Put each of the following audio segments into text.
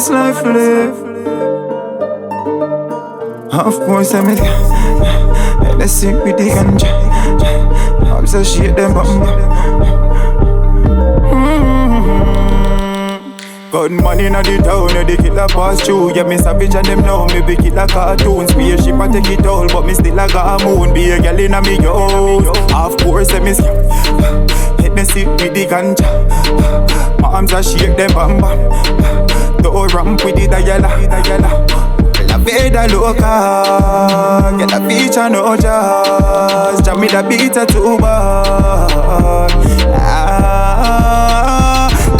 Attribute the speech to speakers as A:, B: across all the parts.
A: this life live. Of course I'm let's see with the ganja. I'm so shit them got money in the town, the killer pass through. Yeah, me savage and them know me be killer cartoons. Spaceship I take it all, but me still a got a moon. Be a girl in a me yo. Of course I'm hit me sick with the ganja. My arms are shake them bam bam. Don't ramp with the diala. La Vida, Loca. Get a feature no jazz. Jam me the beat too bad.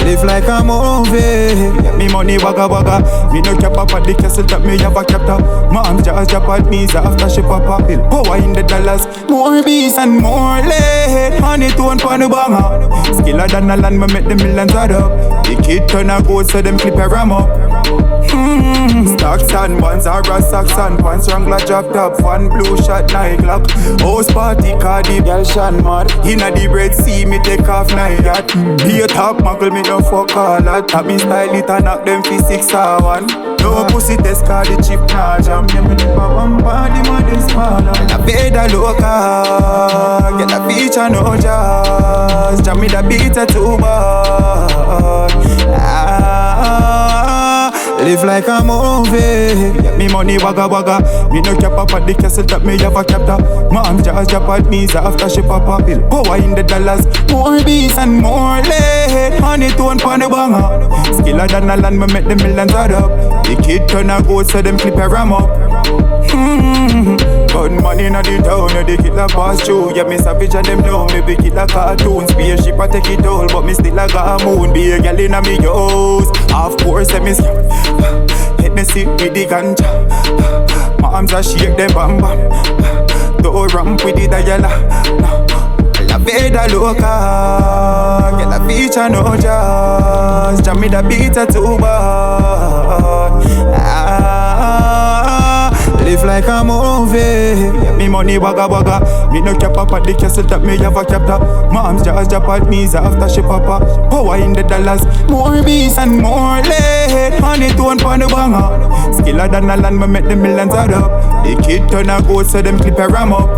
A: Live like a movie. Get me money wagga wagga. Me no cap up at the castle that me have a captor. Mom just jump at me after she pop up. Power in the dollars. More bees and more lead. Money to one pound a banger. Skiller than a land, me make the millions add up. The kid turn a goat so them clip a ram up. Stocks and bonds are a socks and pants. Wrangler drop top, one blue shot, 9 o'clock. House party, Cardi, girl shan mad. Inna the Red Sea, me take off 9 yacht. Be a top muggle, me no fuck all that. Tap me style it and knock them for 6 or 1. No pussy test, call the chip nah jam. Yeah, me live a one body, man, this smaller. La Vida, Loca. Get a feature, no jazz. Jam me the beat too bad. Live like a movie. Get me money wagga wagga. Me no cap up at the castle that me have a captor. Mom just jump at me after she pop up. Power in the dollars. More bees and more lead. Money to one pound a banger. Skiller than a land, me make the millions add up. The kid turn a goat so them clip a ram up. Got money in the town, the killer pass through. Yeah, me savage and them know me be killer cartoons. Spaceship I take it all, but me still a got a moon. Be a girl in a me house. Of course I'm hit me sick with the ganja. My arms are shake them bam bam. Don't ramp with the diala. La Vida, Loca. Get a feature no jazz. Jam me the beat too bad. Live like a movie. Get me money wagga wagga. Me no cap up at the castle that me have a captor. Mom's just jump at me after she pop up. Power in the dollars. More bees and more lead. Money to one pound a banger. Skiller than a land, me make the millions add up. The kid turn a goat so them clip a ram up.